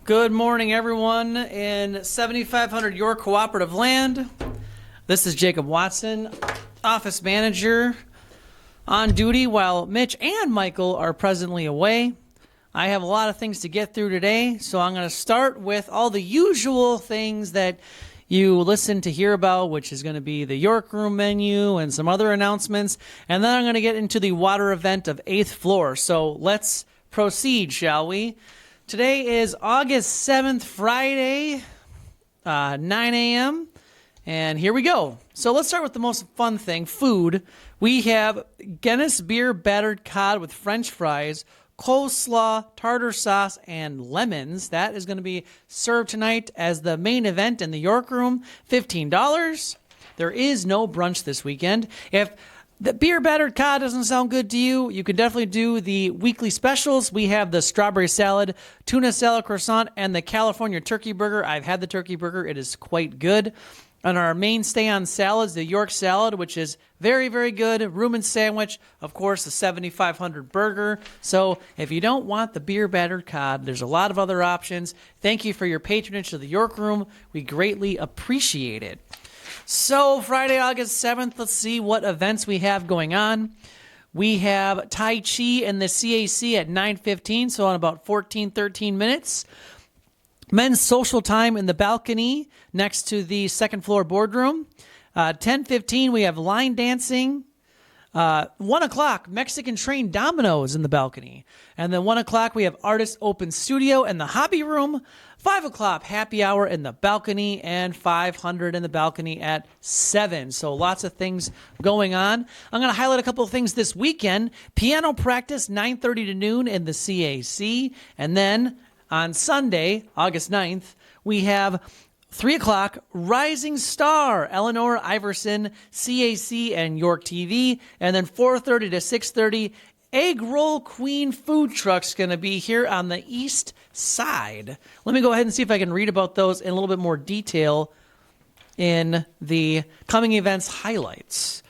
Good morning, everyone in 7500 York Cooperative Land. This is Jacob Watson, office manager, on duty while Mitch and Michael are presently away. I have a lot of things to get through today, so I'm going to start with all the usual things that you listen to hear about, which is going to be the York Room menu and some other announcements, and then I'm going to get into the water event of 8th floor. So let's proceed, shall we? Today is August 7th, Friday, 9 a.m., and here we go. So let's start with the most fun thing, food. We have Guinness beer battered cod with French fries, coleslaw, tartar sauce, and lemons. That is going to be served tonight as the main event in the York Room, $15. There is no brunch this weekend. If the beer battered cod doesn't sound good to you, you can definitely do the weekly specials. We have the strawberry salad, tuna salad croissant, and the California turkey burger. I've had the turkey burger. It is quite good. And our mainstay on salads, the York salad, which is very, very good. Reuben sandwich, of course, the 7500 burger. So if you don't want the beer battered cod, there's a lot of other options. Thank you for your patronage to the York Room. We greatly appreciate it. So Friday, August 7th, let's see what events we have going on. We have Tai Chi and the CAC at 9:15, so in about 13 minutes. Men's social time in the balcony next to the second floor boardroom. 10:15, we have line dancing. 1 o'clock, Mexican train dominoes in the balcony. And then 1 o'clock, we have artist open studio and the hobby room. 5 o'clock, happy hour in the balcony, and 500 in the balcony at 7. So lots of things going on. I'm going to highlight a couple of things this weekend. Piano practice, 9:30 to noon in the CAC. And then on Sunday, August 9th, we have 3 o'clock, Rising Star, Eleanor Iverson, CAC and York TV. And then 4:30 to 6:30, Egg Roll Queen food truck's going to be here on the east side. Let me go ahead and see if I can read about those in a little bit more detail in the coming events highlights.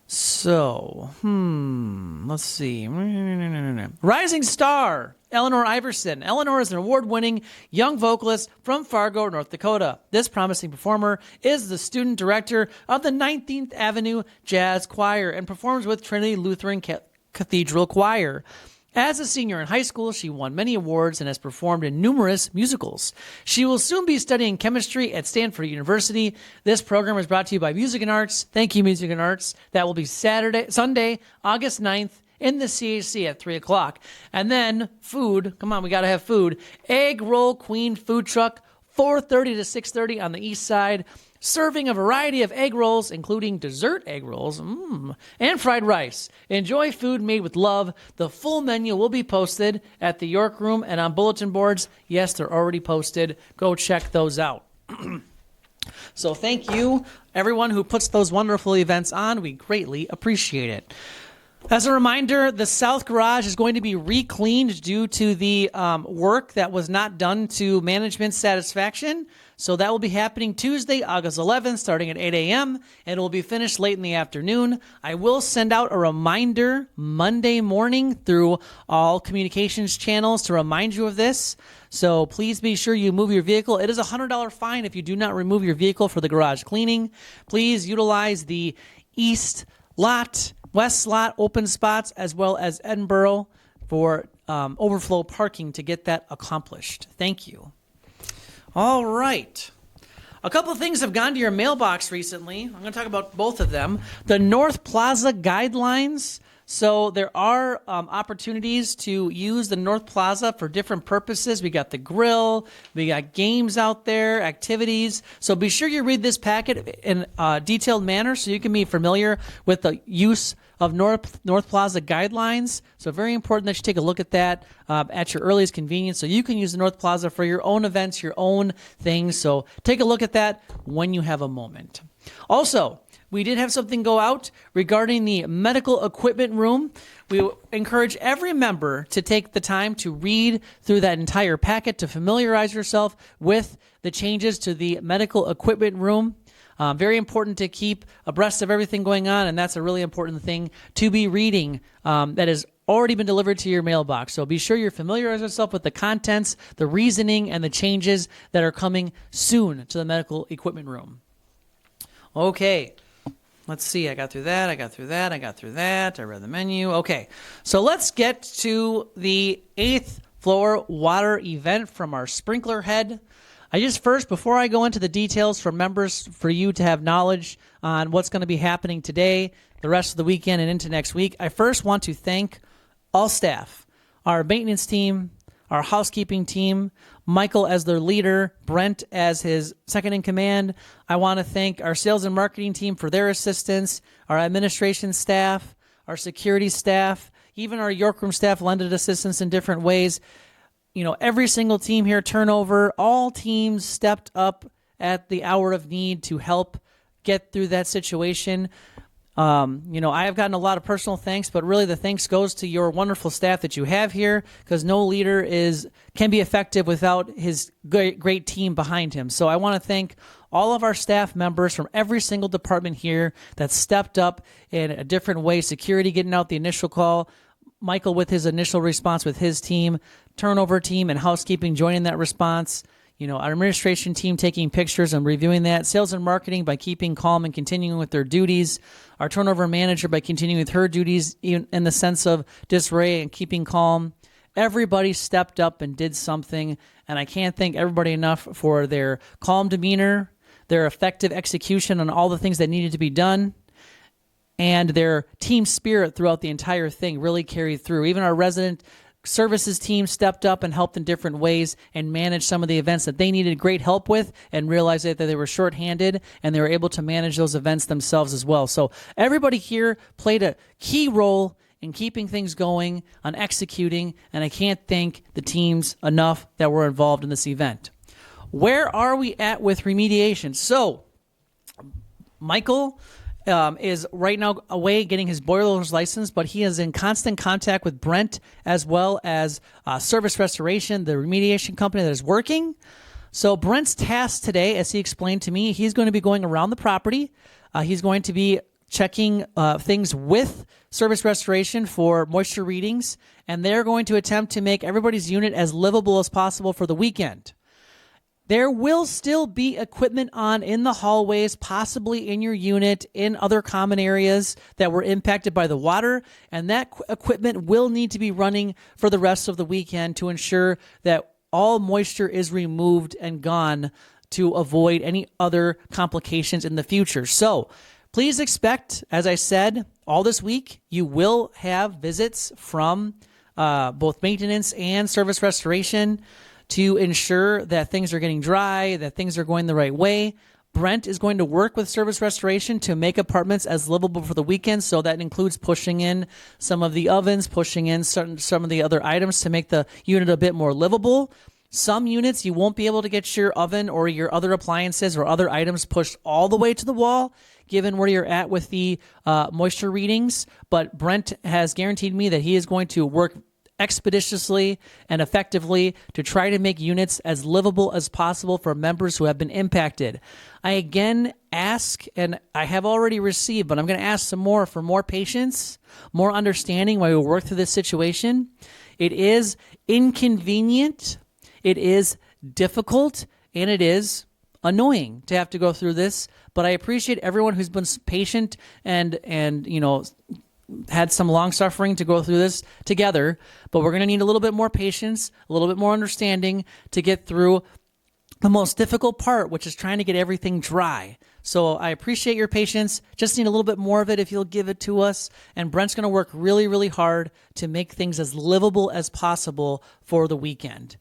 So, let's see. Rising Star, Eleanor Iverson. Eleanor is an award-winning young vocalist from Fargo, North Dakota. This promising performer is the student director of the 19th Avenue Jazz Choir and performs with Trinity Lutheran Cathedral Choir. As a senior in high school, she won many awards and has performed in numerous musicals. She will soon be studying chemistry at Stanford University. This program is brought to you by Music and Arts. Thank you, Music and Arts. That will be Sunday, August 9th in the CAC at 3 o'clock. And then food. Come on, we got to have food. Egg Roll Queen food truck, 4:30 to 6:30 on the east side. Serving a variety of egg rolls, including dessert egg rolls, and fried rice. Enjoy food made with love. The full menu will be posted at the York Room and on bulletin boards. Yes, they're already posted. Go check those out. So thank you, everyone who puts those wonderful events on. We greatly appreciate it. As a reminder, the South Garage is going to be re-cleaned due to the work that was not done to management's satisfaction. So that will be happening Tuesday, August 11th, starting at 8 a.m., and it will be finished late in the afternoon. I will send out a reminder Monday morning through all communications channels to remind you of this. So please be sure you move your vehicle. It is a $100 fine if you do not remove your vehicle for the garage cleaning. Please utilize the east lot, west lot open spots, as well as Edinburgh for overflow parking to get that accomplished. Thank you. All right. A couple of things have gone to your mailbox recently. I'm going to talk about both of them. The North Plaza guidelines. So there are opportunities to use the North Plaza for different purposes. We got the grill. We got games out there, activities. So be sure you read this packet in a detailed manner so you can be familiar with the use of North Plaza guidelines. So very important that you take a look at that at your earliest convenience so you can use the North Plaza for your own events, your own things. So take a look at that when you have a moment. Also, we did have something go out regarding the medical equipment room. We encourage every member to take the time to read through that entire packet to familiarize yourself with the changes to the medical equipment room. Very important to keep abreast of everything going on, and that's a really important thing to be reading that has already been delivered to your mailbox. So be sure you familiarize yourself with the contents, the reasoning, and the changes that are coming soon to the medical equipment room. Okay. Let's see. I got through that. I read the menu. Okay. So let's get to the 8th floor water event from our sprinkler head. Before I go into the details for members, for you to have knowledge on what's going to be happening today, the rest of the weekend, and into next week, I first want to thank all staff, our maintenance team, our housekeeping team, Michael as their leader, Brent as his second in command. I want to thank our sales and marketing team for their assistance, our administration staff, our security staff, even our Yorkroom staff lended assistance in different ways. Every single team here, turnover, all teams stepped up at the hour of need to help get through that situation. I have gotten a lot of personal thanks, but really the thanks goes to your wonderful staff that you have here, because no leader can be effective without his great team behind him. So I want to thank all of our staff members from every single department here that stepped up in a different way. Security getting out the initial call, Michael with his initial response with his team, turnover team and housekeeping joining that response. Our administration team taking pictures and reviewing that, sales and marketing by keeping calm and continuing with their duties, our turnover manager by continuing with her duties in the sense of disarray and keeping calm. Everybody stepped up and did something, and I can't thank everybody enough for their calm demeanor, their effective execution on all the things that needed to be done, and their team spirit throughout the entire thing really carried through. Even our resident services team stepped up and helped in different ways and managed some of the events that they needed great help with, and realized that they were shorthanded, and they were able to manage those events themselves as well. So everybody here played a key role in keeping things going, on executing, and I can't thank the teams enough that were involved in this event. Where are we at with remediation? So Michael is right now away getting his boiler's license, but he is in constant contact with Brent as well as Service Restoration, the remediation company that is working. So Brent's task today, as he explained to me, he's going to be going around the property. He's going to be checking things with Service Restoration for moisture readings, and they're going to attempt to make everybody's unit as livable as possible for the weekend. There will still be equipment on in the hallways, possibly in your unit, in other common areas that were impacted by the water, and that equipment will need to be running for the rest of the weekend to ensure that all moisture is removed and gone to avoid any other complications in the future. So please expect, as I said, all this week you will have visits from both maintenance and Service Restoration to ensure that things are getting dry, that things are going the right way. Brent is going to work with Service Restoration to make apartments as livable for the weekend, so that includes pushing in some of the ovens, pushing in some of the other items to make the unit a bit more livable. Some units, you won't be able to get your oven or your other appliances or other items pushed all the way to the wall, given where you're at with the moisture readings. But Brent has guaranteed me that he is going to work expeditiously and effectively to try to make units as livable as possible for members who have been impacted. I again ask, and I have already received, but I'm going to ask some more for more patience, more understanding while we work through this situation. It is inconvenient, it is difficult, and it is annoying to have to go through this, but I appreciate everyone who's been patient and had some long suffering to go through this together, but we're going to need a little bit more patience, a little bit more understanding to get through the most difficult part, which is trying to get everything dry. So I appreciate your patience. Just need a little bit more of it if you'll give it to us. And Brent's going to work really, really hard to make things as livable as possible for the weekend.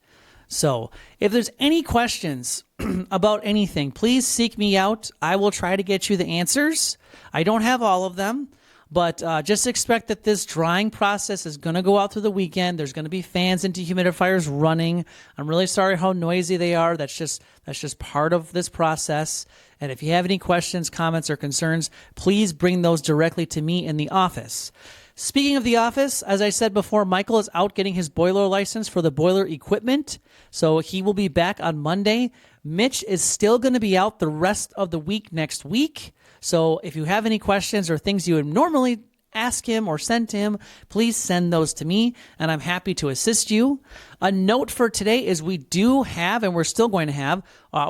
So if there's any questions about anything, please seek me out. I will try to get you the answers. I don't have all of them. But just expect that this drying process is going to go out through the weekend. There's going to be fans and dehumidifiers running. I'm really sorry how noisy they are. That's just part of this process. And if you have any questions, comments, or concerns, please bring those directly to me in the office. Speaking of the office, as I said before, Michael is out getting his boiler license for the boiler equipment. So he will be back on Monday Mitch is still going to be out the rest of the week next week. So if you have any questions or things you would normally ask him or send to him, please send those to me, and I'm happy to assist you. A note for today is we do have, and we're still going to have,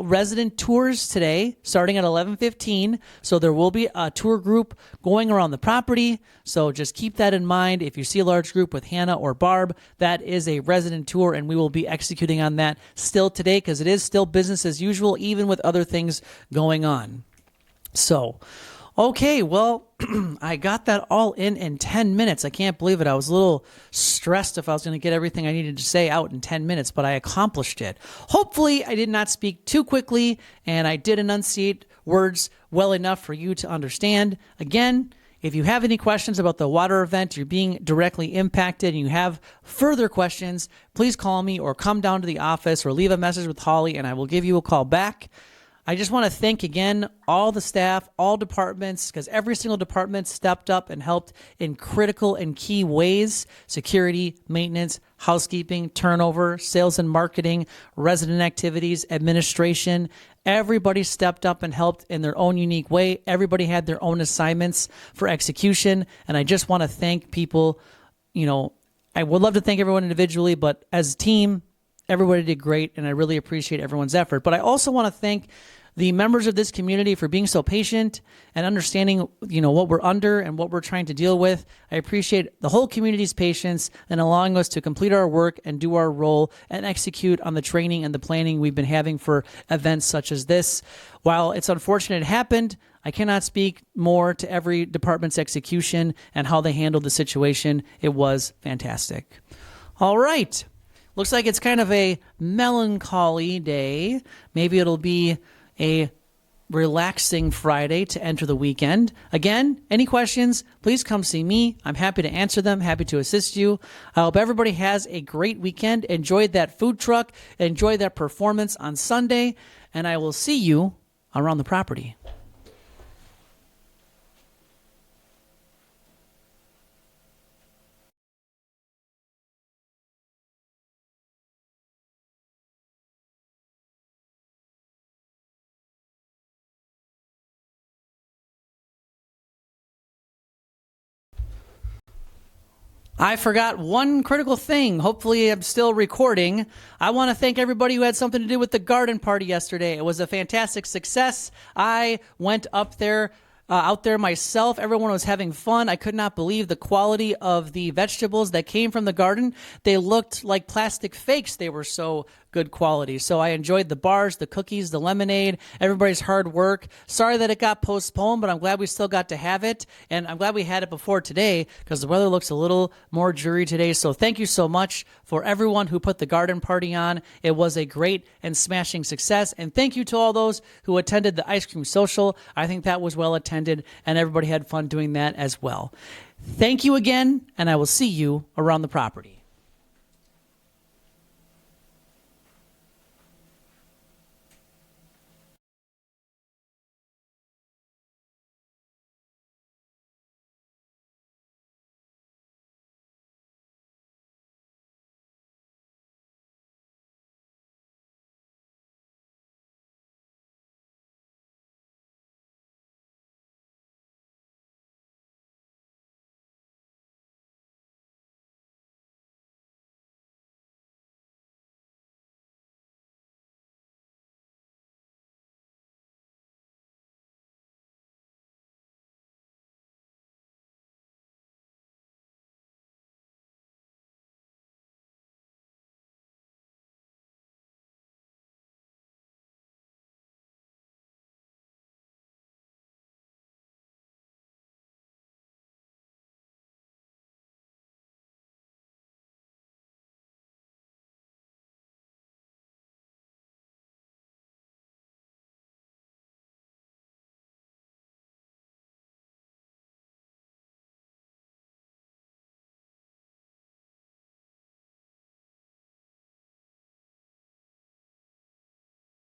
resident tours today starting at 11:15. So there will be a tour group going around the property. So just keep that in mind. If you see a large group with Hannah or Barb, that is a resident tour, and we will be executing on that still today because it is still business as usual, even with other things going on. So, okay, well, I got that all in 10 minutes. I can't believe it. I was a little stressed if I was going to get everything I needed to say out in 10 minutes, but I accomplished it. Hopefully, I did not speak too quickly, and I did enunciate words well enough for you to understand. Again, if you have any questions about the water event, you're being directly impacted, and you have further questions, please call me or come down to the office or leave a message with Holly, and I will give you a call back. I just want to thank again all the staff, all departments, because every single department stepped up and helped in critical and key ways: security, maintenance, housekeeping, turnover, sales and marketing, resident activities, administration. Everybody stepped up and helped in their own unique way. Everybody had their own assignments for execution, and I just want to thank people. I would love to thank everyone individually, but as a team, everybody did great, and I really appreciate everyone's effort. But I also want to thank the members of this community for being so patient and understanding, what we're under and what we're trying to deal with. I appreciate the whole community's patience and allowing us to complete our work and do our role and execute on the training and the planning we've been having for events such as this. While it's unfortunate it happened, I cannot speak more to every department's execution and how they handled the situation. It was fantastic. All right. Looks like it's kind of a melancholy day. Maybe it'll be a relaxing Friday to enter the weekend. Again, any questions, please come see me. I'm happy to answer them, happy to assist you. I hope everybody has a great weekend. Enjoyed that food truck, enjoy that performance on Sunday, and I will see you around the property. I forgot one critical thing. Hopefully, I'm still recording. I want to thank everybody who had something to do with the garden party yesterday. It was a fantastic success. I went out there myself. Everyone was having fun. I could not believe the quality of the vegetables that came from the garden. They looked like plastic fakes. They were so good quality. So I enjoyed the bars, the cookies, the lemonade, everybody's hard work. Sorry that it got postponed, but I'm glad we still got to have it. And I'm glad we had it before today because the weather looks a little more dreary today. So thank you so much for everyone who put the garden party on. It was a great and smashing success. And thank you to all those who attended the ice cream social. I think that was well attended and everybody had fun doing that as well. Thank you again, and I will see you around the property.